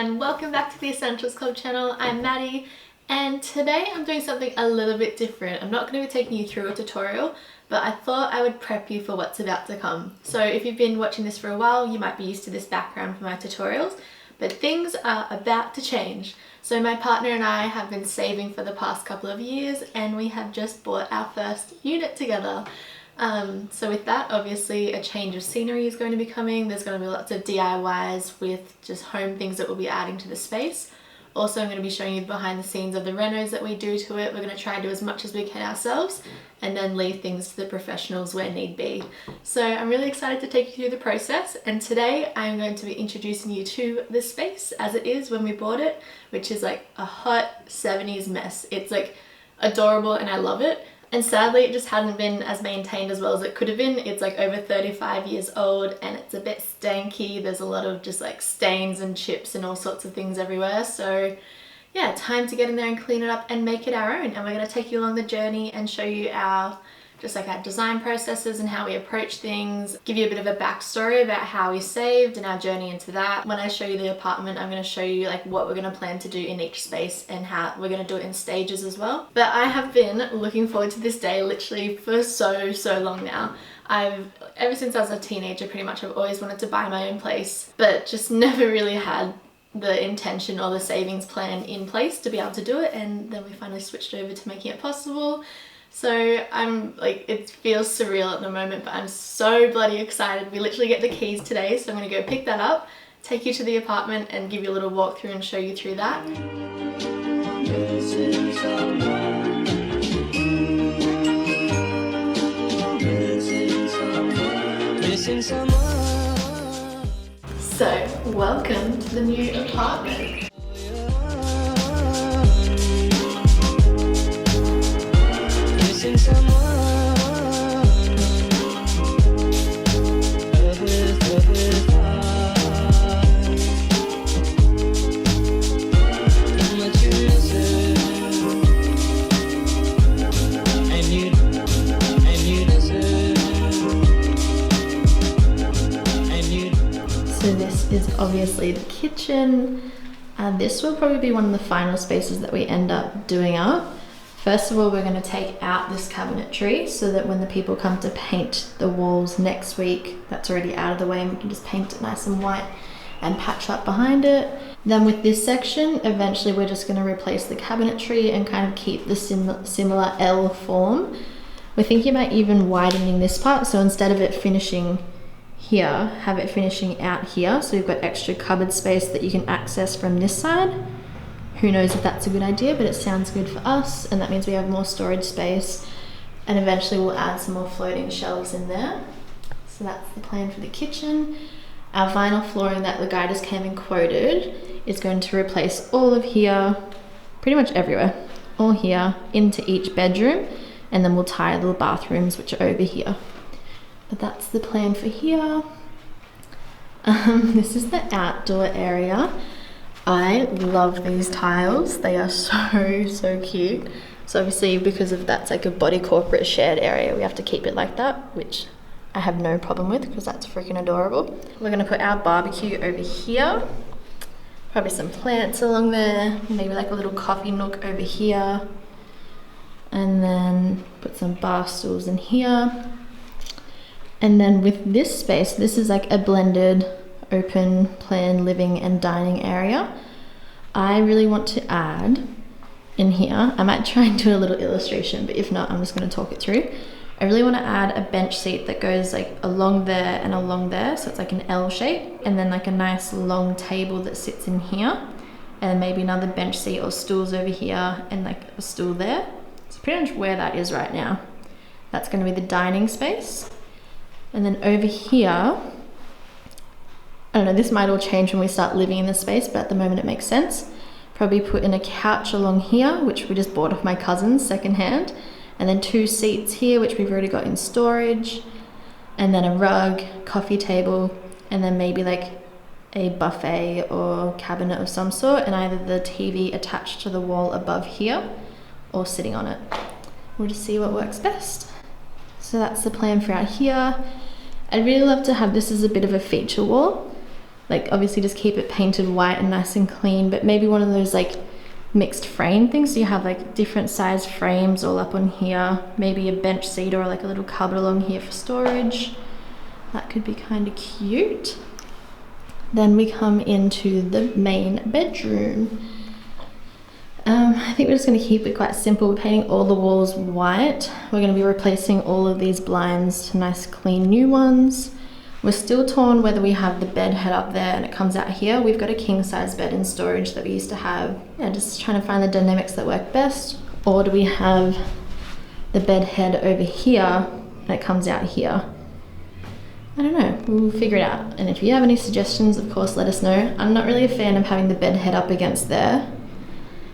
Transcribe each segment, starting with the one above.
and welcome back to the Essentials Club channel. I'm Maddie and today I'm doing something a little bit different. I'm not going to be taking you through a tutorial, but I thought I would prep you for what's about to come. So if you've been watching this for a while, you might be used to this background for my tutorials, but things are about to change. So my partner and I have been saving for the past couple of years and we have just bought our first unit together. So with that, obviously a change of scenery is going to be coming. There's going to be lots of DIYs with just home things that we'll be adding to the space. Also, I'm going to be showing you behind the scenes of the renos that we do to it. We're going to try and do as much as we can ourselves and then leave things to the professionals where need be. So I'm really excited to take you through the process, and today I'm going to be introducing you to the space as it is when we bought it, which is like a hot 70s mess. It's like adorable and I love it. And sadly, it just hasn't been as maintained as well as it could have been. It's like over 35 years old and it's a bit stanky. There's a lot of just like stains and chips and all sorts of things everywhere. So yeah, time to get in there and clean it up and make it our own. And we're going to take you along the journey and show you our design processes and how we approach things, give you a bit of a backstory about how we saved and our journey into that. When I show you the apartment, I'm going to show you like what we're going to plan to do in each space and how we're going to do it in stages as well. But I have been looking forward to this day literally for so long now. Ever since I was a teenager, pretty much I've always wanted to buy my own place, but just never really had the intention or the savings plan in place to be able to do it, and then we finally switched over to making it possible. So I'm like, it feels surreal at the moment, but I'm so bloody excited. We literally get the keys today, so I'm gonna go pick that up, take you to the apartment and give you a little walkthrough and show you through that. So, welcome to the new apartment. So this is obviously the kitchen. This will probably be one of the final spaces that we end up doing up. First of all, we're going to take out this cabinetry so that when the people come to paint the walls next week, that's already out of the way and we can just paint it nice and white and patch up behind it. Then with this section, eventually we're just going to replace the cabinetry and kind of keep the similar L form. We're thinking about even widening this part, so instead of it finishing here, have it finishing out here, so you've got extra cupboard space that you can access from this side. Who knows if that's a good idea, but it sounds good for us, and that means we have more storage space, and eventually we'll add some more floating shelves in there. So that's the plan for the kitchen. Our vinyl flooring that the guy just came and quoted is going to replace all of here, pretty much everywhere, all here into each bedroom, and then we'll tie the bathrooms which are over here. But that's the plan for here. This is the outdoor area. I love these tiles. They are so cute. So obviously because of that's like a body corporate shared area, we have to keep it like that, which I have no problem with because that's freaking adorable. We're gonna put our barbecue over here. Probably some plants along there, maybe like a little coffee nook over here. And then put some bar stools in here. And then with this space, this is like a blended open plan living and dining area. I really want to add in here, I might try and do a little illustration, but if not, I'm just going to talk it through. I really want to add a bench seat that goes like along there and along there, so it's like an L shape, and then like a nice long table that sits in here, and maybe another bench seat or stools over here and like a stool there. It's pretty much where that is right now. That's going to be the dining space. And then over here, I don't know, this might all change when we start living in this space, but at the moment it makes sense. Probably put in a couch along here, which we just bought off my cousins secondhand, and then 2 seats here, which we've already got in storage, and then a rug, coffee table, and then maybe like a buffet or cabinet of some sort, and either the TV attached to the wall above here or sitting on it. We'll just see what works best. So that's the plan for out here. I'd really love to have this as a bit of a feature wall. Like obviously just keep it painted white and nice and clean, but maybe one of those like mixed frame things, so you have like different size frames all up on here, maybe a bench seat or like a little cupboard along here for storage. That could be kind of cute. Then we come into the main bedroom. I think we're just going to keep it quite simple. We're painting all the walls white. We're going to be replacing all of these blinds to nice clean new ones. We're still torn whether we have the bed head up there and it comes out here. We've got a king size bed in storage that we used to have. Yeah, just trying to find the dynamics that work best. Or do we have the bed head over here and it comes out here? I don't know, we'll figure it out. And if you have any suggestions, of course, let us know. I'm not really a fan of having the bed head up against there.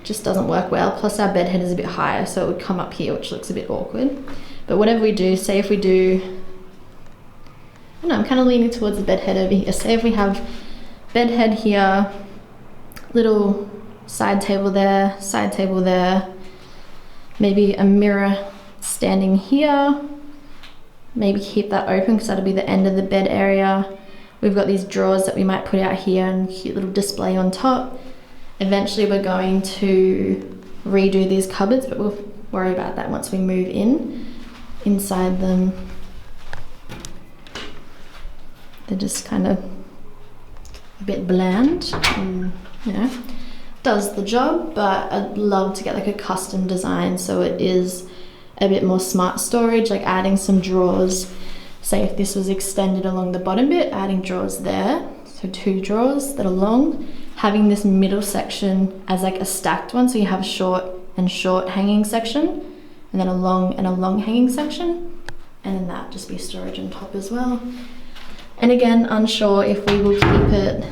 It just doesn't work well. Plus our bed head is a bit higher, so it would come up here, which looks a bit awkward. But whatever we do, say if we do, I don't know, I'm kind of leaning towards the bed head over here. Say if we have bed head here, little side table there, maybe a mirror standing here. Maybe keep that open because that'll be the end of the bed area. We've got these drawers that we might put out here and a cute little display on top. Eventually we're going to redo these cupboards, but we'll worry about that once we move in. Inside them, they're just kind of a bit bland and, you know, does the job, but I'd love to get like a custom design so it is a bit more smart storage, like adding some drawers. Say if this was extended along the bottom bit, adding drawers there, so 2 drawers that are long, having this middle section as like a stacked one, so you have a short and short hanging section, and then a long and a long hanging section, and then that just be storage on top as well. And again, unsure if we will keep it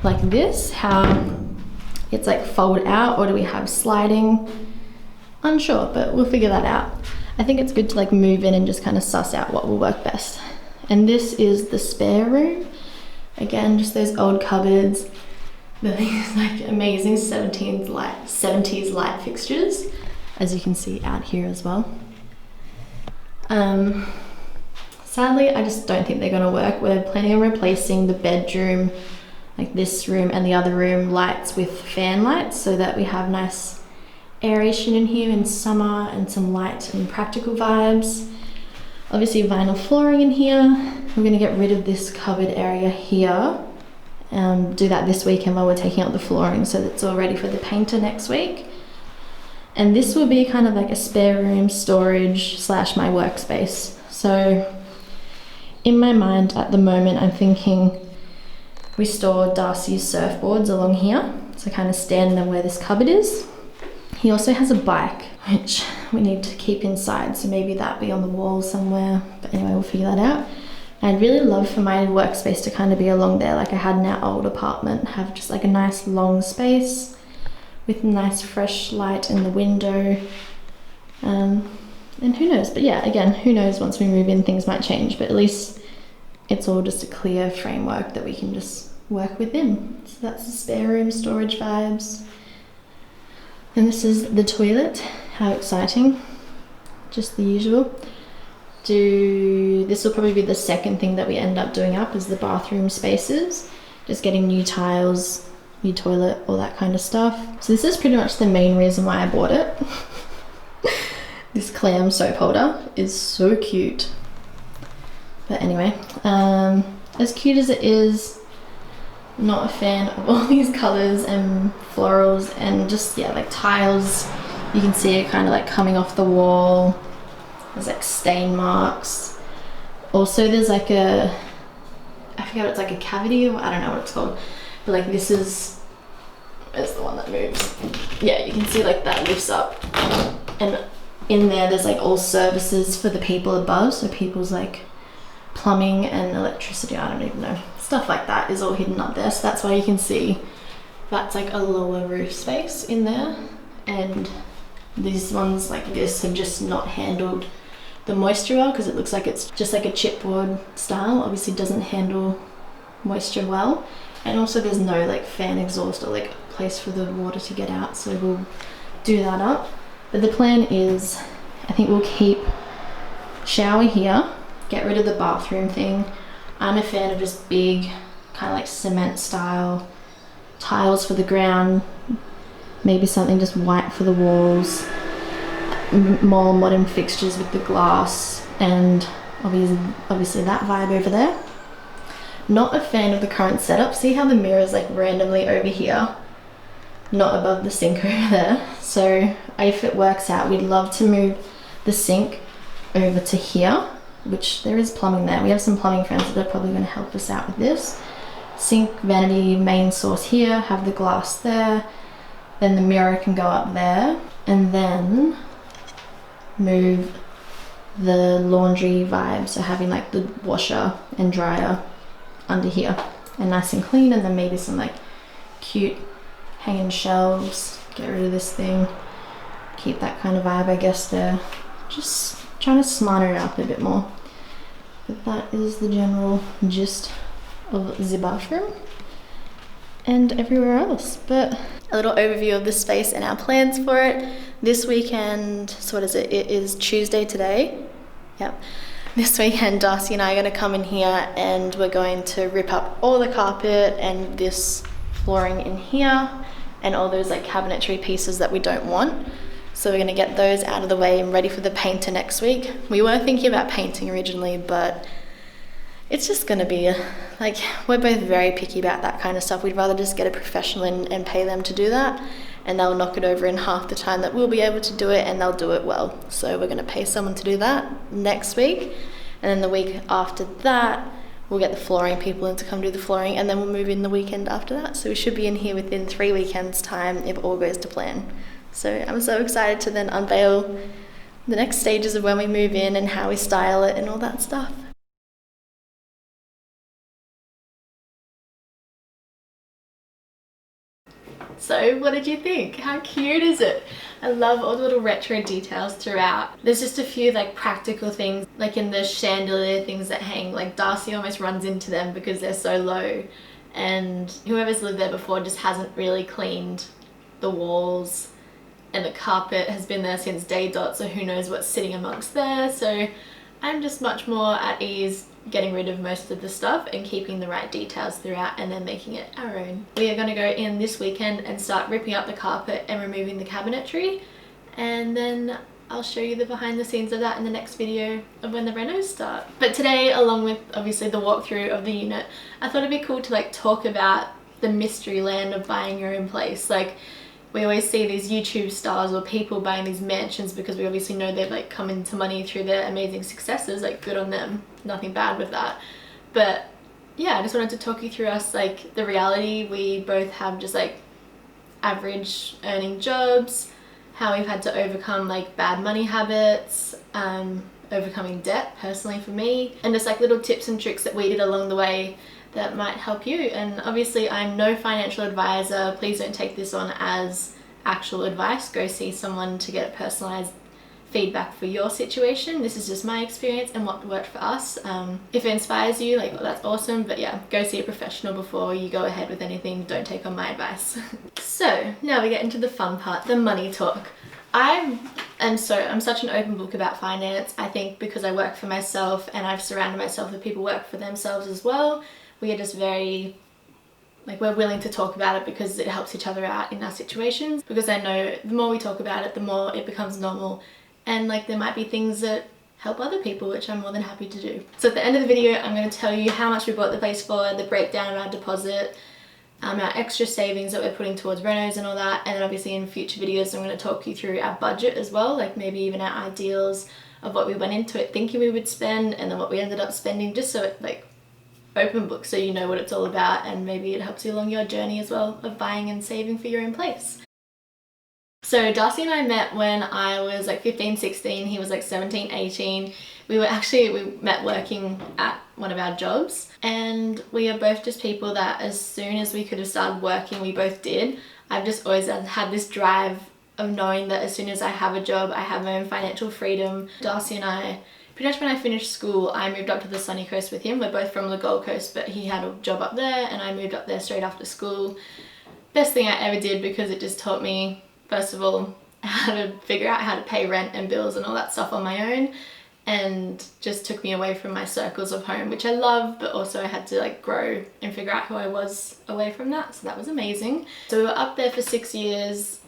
like this, how it's like fold out, or do we have sliding? Unsure, but we'll figure that out. I think it's good to like move in and just kind of suss out what will work best. And this is the spare room. Again, just those old cupboards, these like amazing 70s light fixtures, as you can see out here as well. Sadly, I just don't think they're gonna work. We're planning on replacing the bedroom, like this room and the other room, lights with fan lights so that we have nice aeration in here in summer and some light and practical vibes. Obviously vinyl flooring in here. We're going to get rid of this cupboard area here and do that this weekend while we're taking out the flooring so that it's all ready for the painter next week. And this will be kind of like a spare room storage / my workspace. So in my mind at the moment I'm thinking we store Darcy's surfboards along here, so kind of stand them where this cupboard is. He also has a bike, which we need to keep inside, so maybe that be on the wall somewhere. But anyway, we'll figure that out. I'd really love for my workspace to kind of be along there like I had in our old apartment, have just like a nice long space with nice fresh light in the window. And who knows, but yeah, again, who knows, once we move in things might change, but at least it's all just a clear framework that we can just work within. So that's the spare room storage vibes. And this is the toilet. How exciting. Just the usual. This will probably be the second thing that we end up doing up, is the bathroom spaces. Just getting new tiles, new toilet, all that kind of stuff. So this is pretty much the main reason why I bought it. This clam soap holder is so cute. But anyway, as cute as it is, not a fan of all these colors and florals and just, yeah, like tiles. You can see it kind of like coming off the wall. There's like stain marks. Also there's like I forget, it's like a cavity, or I don't know what it's called, but like this is the one that moves. Yeah, you can see like that lifts up, and in there's like all services for the people above, so people's like plumbing and electricity, I don't even know, stuff like that is all hidden up there. So that's why you can see that's like a lower roof space in there, and these ones like this have just not handled the moisture well, because it looks like it's just like a chipboard style, obviously doesn't handle moisture well. And also there's no like fan exhaust or like place for the water to get out, so we'll do that up. But the plan is, I think we'll keep shower here, get rid of the bathroom thing. I'm a fan of just big kind of like cement style tiles for the ground, maybe something just white for the walls, more modern fixtures with the glass, and obviously that vibe over there. Not a fan of the current setup. See how the mirror is like randomly over here, not above the sink over there. So if it works out, we'd love to move the sink over to here, which there is plumbing there. We have some plumbing friends that are probably going to help us out with this. Sink, vanity, main source here, have the glass there, then the mirror can go up there, and then move the laundry vibe, so having like the washer and dryer under here and nice and clean, and then maybe some like cute hanging shelves. Get rid of this thing, keep that kind of vibe I guess there. Just trying to smarter it up a bit more. But that is the general gist of the bathroom and everywhere else. But a little overview of the space and our plans for it this weekend. So what is it? It is Tuesday today. Yep. This weekend Darcy and I are going to come in here and we're going to rip up all the carpet and this flooring in here and all those like cabinetry pieces that we don't want. So we're going to get those out of the way and ready for the painter next week. We were thinking about painting originally, but it's just going to be like, we're both very picky about that kind of stuff. We'd rather just get a professional in and pay them to do that, and they'll knock it over in half the time that we'll be able to do it, and they'll do it well. So we're going to pay someone to do that next week, and then the week after that we'll get the flooring people in to come do the flooring, and then we'll move in the weekend after that. So we should be in here within 3 weekends time if all goes to plan. So I'm so excited to then unveil the next stages of when we move in and how we style it and all that stuff. So what did you think? How cute is it? I love all the little retro details throughout. There's just a few like practical things, like in the chandelier things that hang, like Darcy almost runs into them because they're so low, and whoever's lived there before just hasn't really cleaned the walls, and the carpet has been there since day dot, so who knows what's sitting amongst there. So I'm just much more at ease getting rid of most of the stuff and keeping the right details throughout and then making it our own. We are going to go in this weekend and start ripping up the carpet and removing the cabinetry, and then I'll show you the behind the scenes of that in the next video of when the renos start. But today, along with obviously the walkthrough of the unit, I thought it'd be cool to like talk about the mystery land of buying your own place. Like, we always see these YouTube stars or people buying these mansions because we obviously know they've like come into money through their amazing successes. Like, good on them, nothing bad with that. But yeah, I just wanted to talk you through us, like the reality. We both have just like average earning jobs, how we've had to overcome like bad money habits, overcoming debt personally for me, and just like little tips and tricks that we did along the way that might help you. And obviously I'm no financial advisor. Please don't take this on as actual advice. Go see someone to get personalized feedback for your situation. This is just my experience and what worked for us. If it inspires you, like, well, that's awesome, but yeah, go see a professional before you go ahead with anything. Don't take on my advice. So now we get into the fun part, the money talk. I'm such an open book about finance. I think because I work for myself and I've surrounded myself with people who work for themselves as well, we are just very, like, we're willing to talk about it because it helps each other out in our situations. Because I know the more we talk about it, the more it becomes normal. And like, there might be things that help other people, which I'm more than happy to do. So at the end of the video, I'm going to tell you how much we bought the place for, the breakdown of our deposit, our extra savings that we're putting towards renos and all that. And then obviously in future videos, I'm going to talk you through our budget as well, like maybe even our ideals of what we went into it thinking we would spend and then what we ended up spending, just so it like open book, so you know what it's all about, and maybe it helps you along your journey as well of buying and saving for your own place. So Darcy and I met when I was like 15, 16, he was like 17, 18. We met working at one of our jobs, and we are both just people that as soon as we could have started working, we both did. I've just always had this drive of knowing that as soon as I have a job, I have my own financial freedom. Darcy and I, pretty much when I finished school, I moved up to the sunny coast with him. We're both from the Gold Coast, but he had a job up there and I moved up there straight after school. Best thing I ever did, because it just taught me, first of all, how to figure out how to pay rent and bills and all that stuff on my own. and just took me away from my circles of home, which I love, but also I had to like grow and figure out who I was away from that. So that was amazing. So we were up there for 6 years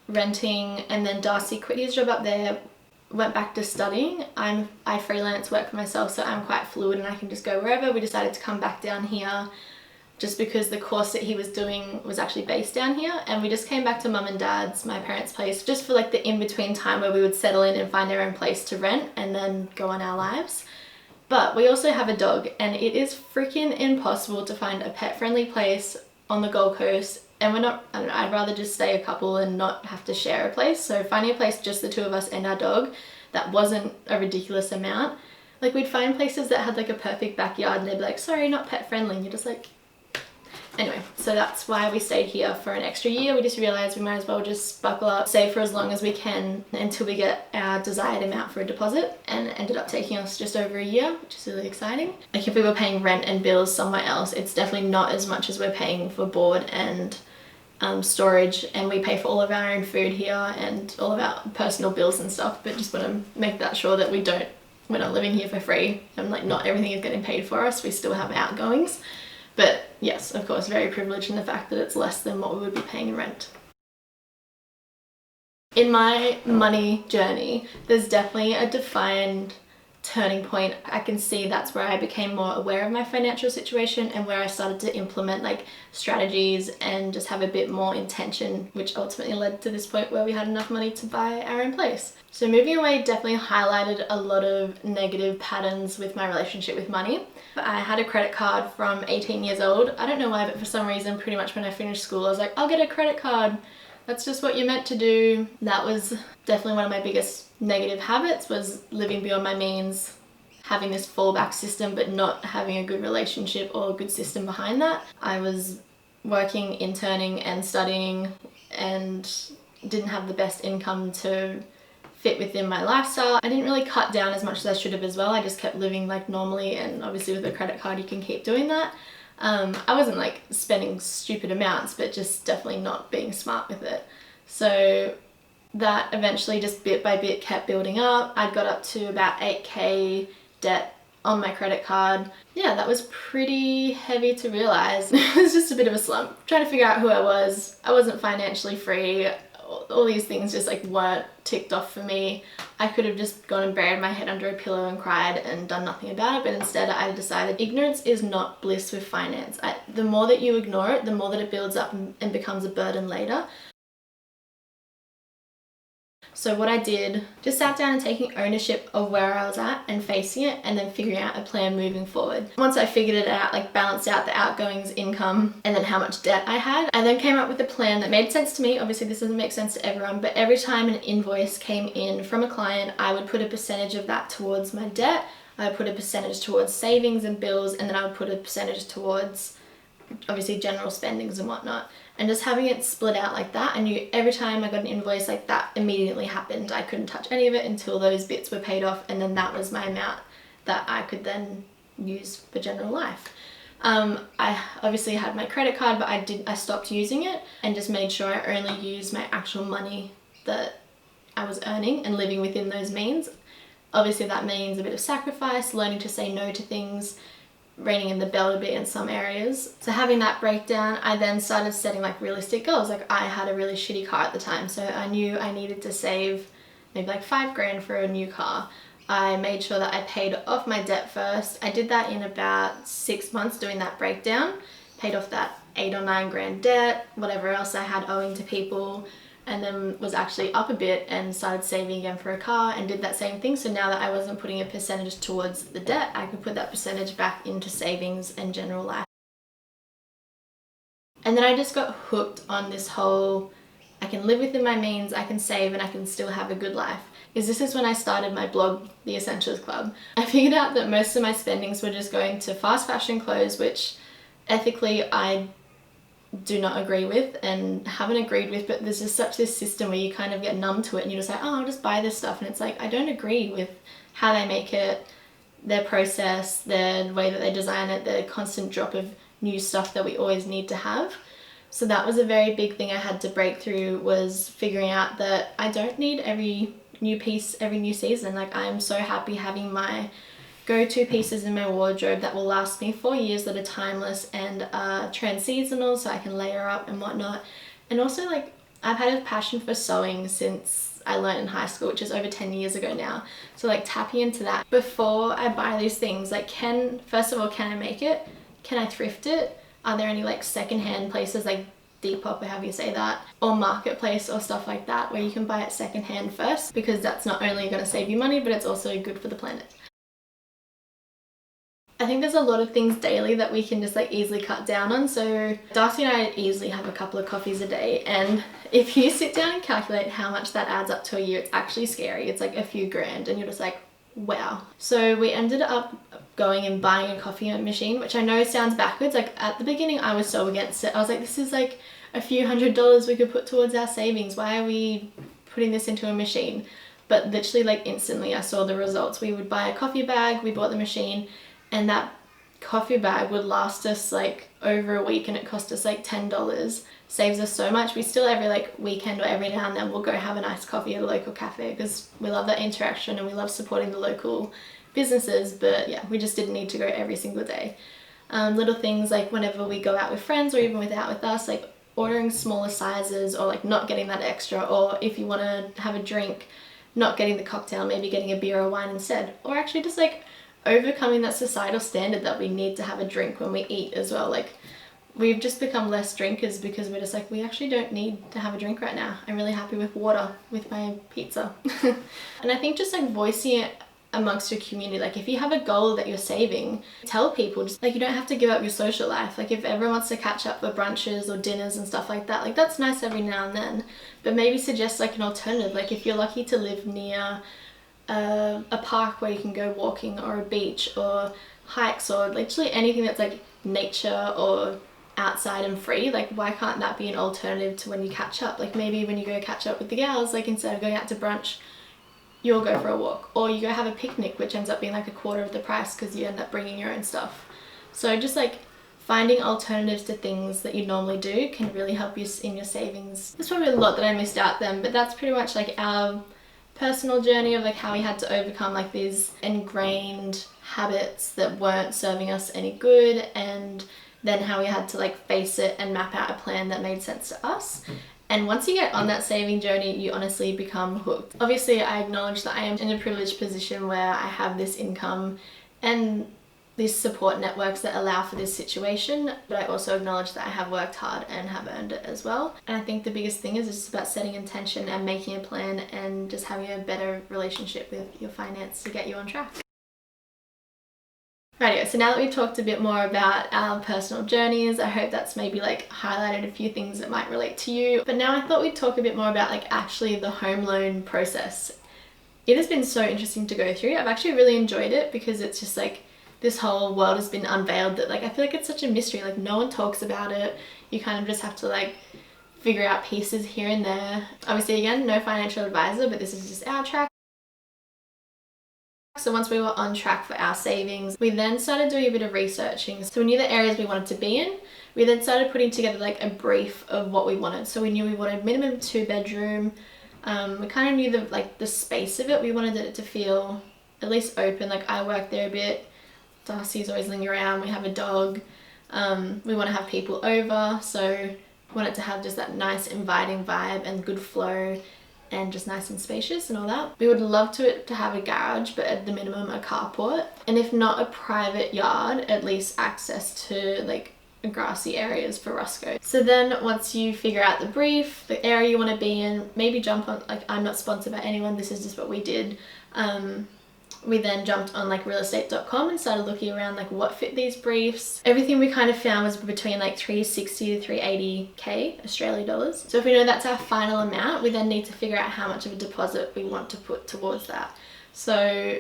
renting, and then Darcy quit his job up there, went back to studying. I freelance work for myself, so I'm quite fluid and I can just go wherever. We decided to come back down here just because the course that he was doing was actually based down here, and we just came back to mum and dad's, my parents' place, just for like the in-between time where we would settle in and find our own place to rent and then go on our lives. But we also have a dog, and it is freaking impossible to find a pet-friendly place on the Gold Coast, and we're not, I don't know, I'd rather just stay a couple and not have to share a place. So finding a place just the two of us and our dog that wasn't a ridiculous amount. Like, we'd find places that had like a perfect backyard and they'd be like, sorry, not pet friendly, and you're just like, anyway. So that's why we stayed here for an extra year. We just realized we might as well just buckle up, save for as long as we can until we get our desired amount for a deposit, and it ended up taking us just over a year, which is really exciting. Like, if we were paying rent and bills somewhere else, it's definitely not as much as we're paying for board and storage, and we pay for all of our own food here and all of our personal bills and stuff, but just want to make that sure that we're not living here for free, and like not everything is getting paid for us. We still have outgoings, but yes, of course, very privileged in the fact that it's less than what we would be paying in rent. In my money journey, there's definitely a defined turning point. I can see that's where I became more aware of my financial situation and where I started to implement like strategies and just have a bit more intention, which ultimately led to this point where we had enough money to buy our own place. So moving away definitely highlighted a lot of negative patterns with my relationship with money. I had a credit card from 18 years old. I don't know why, but for some reason, pretty much when I finished school, I was like, I'll get a credit card. That's just what you're meant to do. That was definitely one of my biggest negative habits, was living beyond my means, having this fallback system, but not having a good relationship or a good system behind that. I was working, interning and studying, and didn't have the best income to fit within my lifestyle. I didn't really cut down as much as I should have as well. I just kept living like normally, and obviously with a credit card you can keep doing that. I wasn't like spending stupid amounts, but just definitely not being smart with it. So that eventually just bit by bit kept building up. I got up to about 8K debt on my credit card. Yeah, that was pretty heavy to realize. It was just a bit of a slump. Trying to figure out who I was. I wasn't financially free. All these things just like weren't ticked off for me. I could have just gone and buried my head under a pillow and cried and done nothing about it, but instead I decided ignorance is not bliss with finance. The more that you ignore it, the more that it builds up and becomes a burden later. So what I did, just sat down and taking ownership of where I was at and facing it, and then figuring out a plan moving forward. Once I figured it out, like balanced out the outgoings, income, and then how much debt I had, I then came up with a plan that made sense to me. Obviously this doesn't make sense to everyone, but every time an invoice came in from a client, I would put a percentage of that towards my debt, I would put a percentage towards savings and bills, and then I would put a percentage towards obviously general spendings and whatnot. And just having it split out like that, I knew every time I got an invoice like that immediately happened. I couldn't touch any of it until those bits were paid off, and then that was my amount that I could then use for general life. I obviously had my credit card, but I stopped using it and just made sure I only used my actual money that I was earning and living within those means. Obviously that means a bit of sacrifice, learning to say no to things, reining in the belt a bit in some areas. So having that breakdown, I then started setting like realistic goals. Like, I had a really shitty car at the time, so I knew I needed to save maybe like $5,000 for a new car. I made sure that I paid off my debt first. I did that in about 6 months, doing that breakdown. Paid off that $8,000 or $9,000 debt, whatever else I had owing to people, and then was actually up a bit and started saving again for a car and did that same thing. So now that I wasn't putting a percentage towards the debt, I could put that percentage back into savings and general life. And then I just got hooked on this whole, I can live within my means, I can save, and I can still have a good life. This is when I started my blog, The Essentials Club. I figured out that most of my spendings were just going to fast fashion clothes, which ethically I do not agree with and haven't agreed with, but there's just such this system where you kind of get numb to it and you're just like, oh, I'll just buy this stuff, and it's like, I don't agree with how they make it, their process, their way that they design it, the constant drop of new stuff that we always need to have. So that was a very big thing I had to break through, was figuring out that I don't need every new piece every new season. Like I'm so happy having my go-to pieces in my wardrobe that will last me 4 years, that are timeless and trans-seasonal, so I can layer up and whatnot. And also, like, I've had a passion for sewing since I learned in high school, which is over 10 years ago now. So like tapping into that before I buy these things, like first of all, can I make it? Can I thrift it? Are there any like secondhand places like Depop or however you say that, or Marketplace or stuff like that, where you can buy it secondhand first, because that's not only going to save you money, but it's also good for the planet. I think there's a lot of things daily that we can just like easily cut down on. So Darcy and I easily have a couple of coffees a day, and if you sit down and calculate how much that adds up to a year, it's actually scary. It's like a few grand and you're just like, wow. So we ended up going and buying a coffee machine, which I know sounds backwards. Like at the beginning I was so against it. I was like, this is like a few $100s we could put towards our savings. Why are we putting this into a machine? But literally like instantly I saw the results. We would buy a coffee bag, we bought the machine, and that coffee bag would last us like over a week, and it cost us like $10. Saves us so much. We still every like weekend or every now and then we'll go have a nice coffee at a local cafe, because we love that interaction and we love supporting the local businesses. But yeah, we just didn't need to go every single day. Little things like whenever we go out with friends, or even out with us, like ordering smaller sizes, or like not getting that extra, or if you want to have a drink, not getting the cocktail, maybe getting a beer or wine instead, or actually just like overcoming that societal standard that we need to have a drink when we eat as well. Like we've just become less drinkers because we're just like, we actually don't need to have a drink right now. I'm really happy with water with my pizza. And I think just like voicing it amongst your community, like if you have a goal that you're saving, tell people. Just like, you don't have to give up your social life. Like if everyone wants to catch up for brunches or dinners and stuff like that, like that's nice every now and then, but maybe suggest like an alternative. Like if you're lucky to live near a park where you can go walking, or a beach, or hikes, or literally anything that's like nature or outside and free, like why can't that be an alternative to when you catch up? Like maybe when you go catch up with the gals, like instead of going out to brunch, you'll go for a walk, or you go have a picnic, which ends up being like a quarter of the price because you end up bringing your own stuff. So just like finding alternatives to things that you normally do can really help you in your savings. There's probably a lot that I missed out then, but that's pretty much like our personal journey of like how we had to overcome like these ingrained habits that weren't serving us any good, and then how we had to like face it and map out a plan that made sense to us. And once you get on that saving journey, you honestly become hooked. Obviously, I acknowledge that I am in a privileged position where I have this income and these support networks that allow for this situation, but I also acknowledge that I have worked hard and have earned it as well. And I think the biggest thing is just about setting intention and making a plan, and just having a better relationship with your finance to get you on track. Rightio, so now that we've talked a bit more about our personal journeys, I hope that's maybe like highlighted a few things that might relate to you. But now I thought we'd talk a bit more about like actually the home loan process. It has been so interesting to go through. I've actually really enjoyed it, because it's just like this whole world has been unveiled that like I feel like it's such a mystery. Like no one talks about it. You kind of just have to like figure out pieces here and there. Obviously, again, no financial advisor, but this is just our track. So once we were on track for our savings, we then started doing a bit of researching. So we knew the areas we wanted to be in. We then started putting together like a brief of what we wanted. So we knew we wanted minimum 2-bedroom. We kind of knew the space of it. We wanted it to feel at least open. Like I work there a bit. Darcy's always lingering around. We have a dog. We want to have people over. So we want it to have just that nice inviting vibe and good flow, and just nice and spacious and all that. We would love to have a garage, but at the minimum a carport, and if not a private yard, at least access to like grassy areas for Roscoe. So then once you figure out the brief, the area you want to be in, maybe jump on, like I'm not sponsored by anyone, this is just what we did. We then jumped on like realestate.com and started looking around like what fit these briefs. Everything we kind of found was between like 360 to 380k Australian dollars. So if we know that's our final amount, we then need to figure out how much of a deposit we want to put towards that. So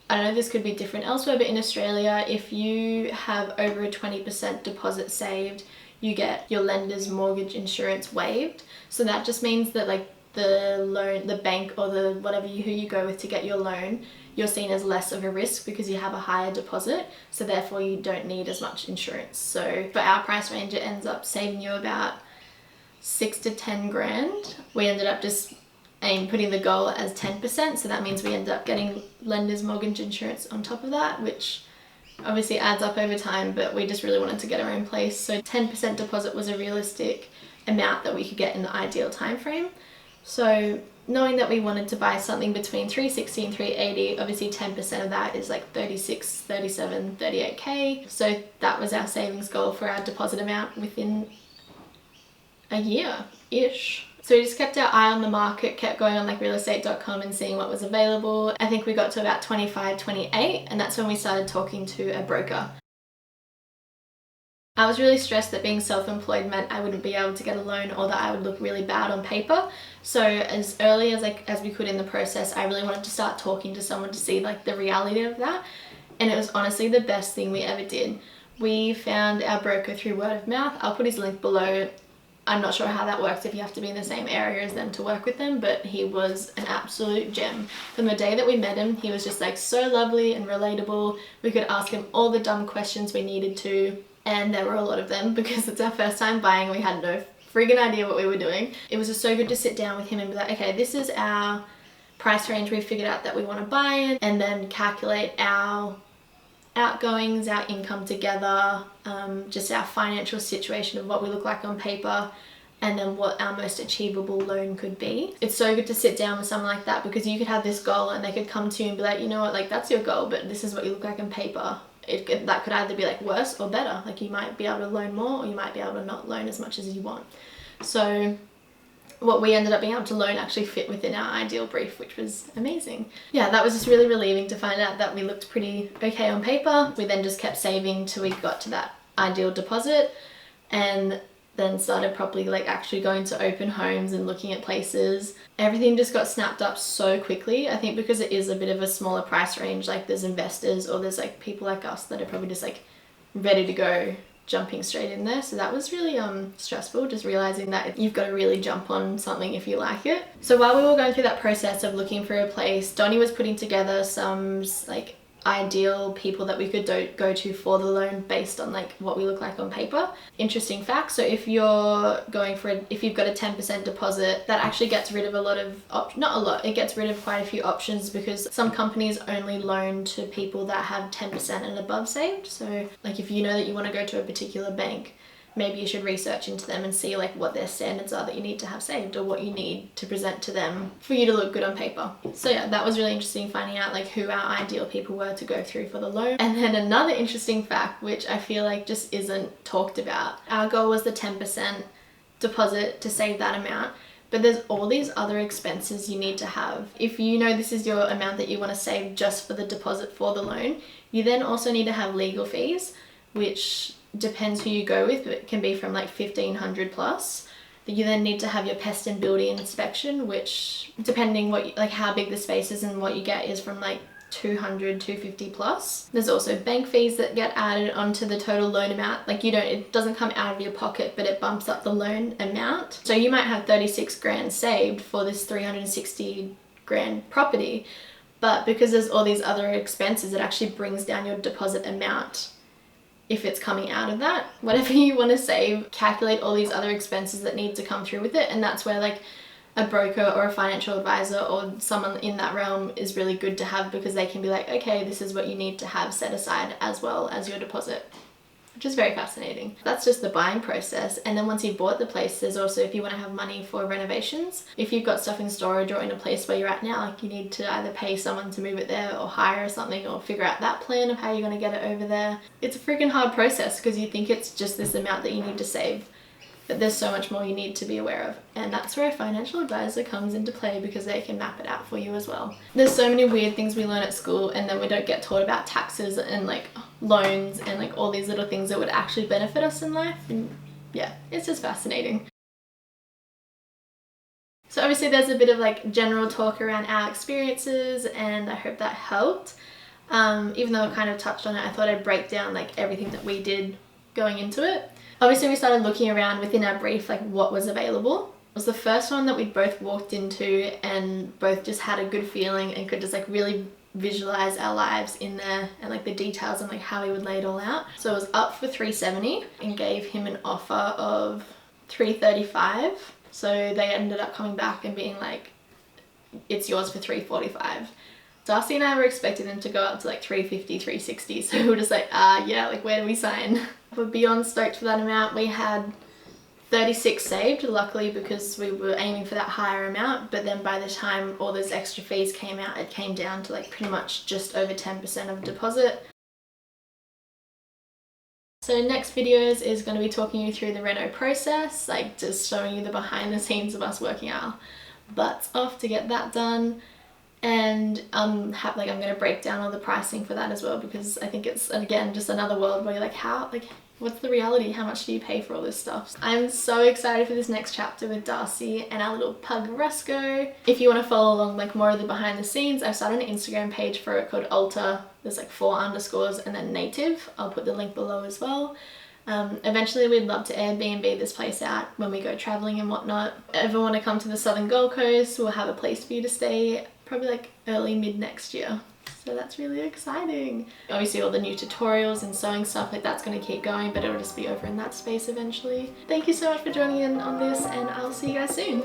I know this could be different elsewhere, but in Australia, if you have over a 20% deposit saved, you get your lender's mortgage insurance waived. So that just means that like the loan, the bank, or the whatever who you go with to get your loan, you're seen as less of a risk because you have a higher deposit, so therefore you don't need as much insurance. So for our price range, it ends up saving you about 6 to 10 grand. We ended up just putting the goal as 10%, so that means we end up getting lender's mortgage insurance on top of that, which obviously adds up over time, but we just really wanted to get our own place. So 10% deposit was a realistic amount that we could get in the ideal time frame. So knowing that we wanted to buy something between 360 and 380, obviously 10% of that is like 36, 37, 38k. So that was our savings goal for our deposit amount within a year-ish. So we just kept our eye on the market, kept going on like realestate.com and seeing what was available. I think we got to about 25, 28, and that's when we started talking to a broker. I was really stressed that being self-employed meant I wouldn't be able to get a loan, or that I would look really bad on paper. So as early as we could in the process, I really wanted to start talking to someone to see like the reality of that. And it was honestly the best thing we ever did. We found our broker through word of mouth. I'll put his link below. I'm not sure how that works if you have to be in the same area as them to work with them, but he was an absolute gem. From the day that we met him, he was just like so lovely and relatable. We could ask him all the dumb questions we needed to, and there were a lot of them because it's our first time buying. We had no friggin' idea what we were doing. It was just so good to sit down with him and be like, okay, this is our price range we figured out that we want to buy in, and then calculate our outgoings, our income together, just our financial situation of what we look like on paper, and then what our most achievable loan could be. It's so good to sit down with someone like that, because you could have this goal and they could come to you and be like, you know what, like that's your goal, but this is what you look like on paper. That could either be like worse or better. Like you might be able to loan more, or you might be able to not loan as much as you want. So what we ended up being able to loan actually fit within our ideal brief, which was amazing. Yeah, that was just really relieving to find out that we looked pretty okay on paper. We then just kept saving till we got to that ideal deposit, and then started properly like actually going to open homes and looking at places. Everything just got snapped up so quickly. I think because it is a bit of a smaller price range, like there's investors or there's like people like us that are probably just like ready to go, jumping straight in there. So that was really stressful, just realizing that you've got to really jump on something if you like it. So while we were going through that process of looking for a place, Donnie was putting together some like ideal people that we could go to for the loan based on like what we look like on paper. Interesting fact, so if you're going for if you've got a 10% deposit, that actually gets rid of a lot of not a lot, it gets rid of quite a few options, because some companies only loan to people that have 10% and above saved. So like if you know that you want to go to a particular bank, maybe you should research into them and see like what their standards are that you need to have saved, or what you need to present to them for you to look good on paper. So yeah, that was really interesting, finding out like who our ideal people were to go through for the loan. And then another interesting fact, which I feel like just isn't talked about, our goal was the 10% deposit to save that amount, but there's all these other expenses you need to have. If you know this is your amount that you want to save just for the deposit for the loan, you then also need to have legal fees, which depends who you go with, but it can be from like 1,500 plus. You then need to have your pest and building inspection, which depending like how big the space is and what you get is from like 200, 250 plus. There's also bank fees that get added onto the total loan amount. Like it doesn't come out of your pocket, but it bumps up the loan amount. So you might have 36 grand saved for this 360 grand property, but because there's all these other expenses, it actually brings down your deposit amount. If it's coming out of that, whatever you want to save, calculate all these other expenses that need to come through with it. And that's where like a broker or a financial advisor or someone in that realm is really good to have, because they can be like, okay, this is what you need to have set aside as well as your deposit, which is very fascinating. That's just the buying process. And then once you've bought the place, there's also, if you want to have money for renovations, if you've got stuff in storage or in a place where you're at now, like you need to either pay someone to move it there or hire something, or figure out that plan of how you're going to get it over there. It's a freaking hard process, because you think it's just this amount that you need to save, but there's so much more you need to be aware of. And that's where a financial advisor comes into play, because they can map it out for you as well. There's so many weird things we learn at school, and then we don't get taught about taxes and like loans and like all these little things that would actually benefit us in life. And yeah, it's just fascinating. So obviously there's a bit of like general talk around our experiences, and I hope that helped. Even though I kind of touched on it, I thought I'd break down like everything that we did going into it. Obviously we started looking around within our brief, like what was available. It was the first one that we both walked into and both just had a good feeling and could just like really visualize our lives in there, and like the details and like how we would lay it all out. So it was up for 370 and gave him an offer of 335. So they ended up coming back and being like, it's yours for $345. Darcy and I were expecting them to go up to like $350, $360, so we were just like, yeah, like where do we sign? We're beyond stoked for that amount. We had 36 saved, luckily, because we were aiming for that higher amount, but then by the time all those extra fees came out, it came down to like pretty much just over 10% of deposit. So next videos is going to be talking you through the reno process, like just showing you the behind the scenes of us working our butts off to get that done. And I'm going to break down all the pricing for that as well, because I think it's, again, just another world where you're like, what's the reality? How much do you pay for all this stuff? I'm so excited for this next chapter with Darcy and our little pug Roscoe. If you want to follow along like more of the behind the scenes, I've started an Instagram page for it called Alter. There's like 4 underscores and then native. I'll put the link below as well. Eventually we'd love to Airbnb this place out when we go traveling and whatnot. If you ever want to come to the Southern Gold Coast, we'll have a place for you to stay probably like early mid next year. So that's really exciting. Obviously all the new tutorials and sewing stuff like that's going to keep going, but it'll just be over in that space eventually. Thank you so much for joining in on this, and I'll see you guys soon.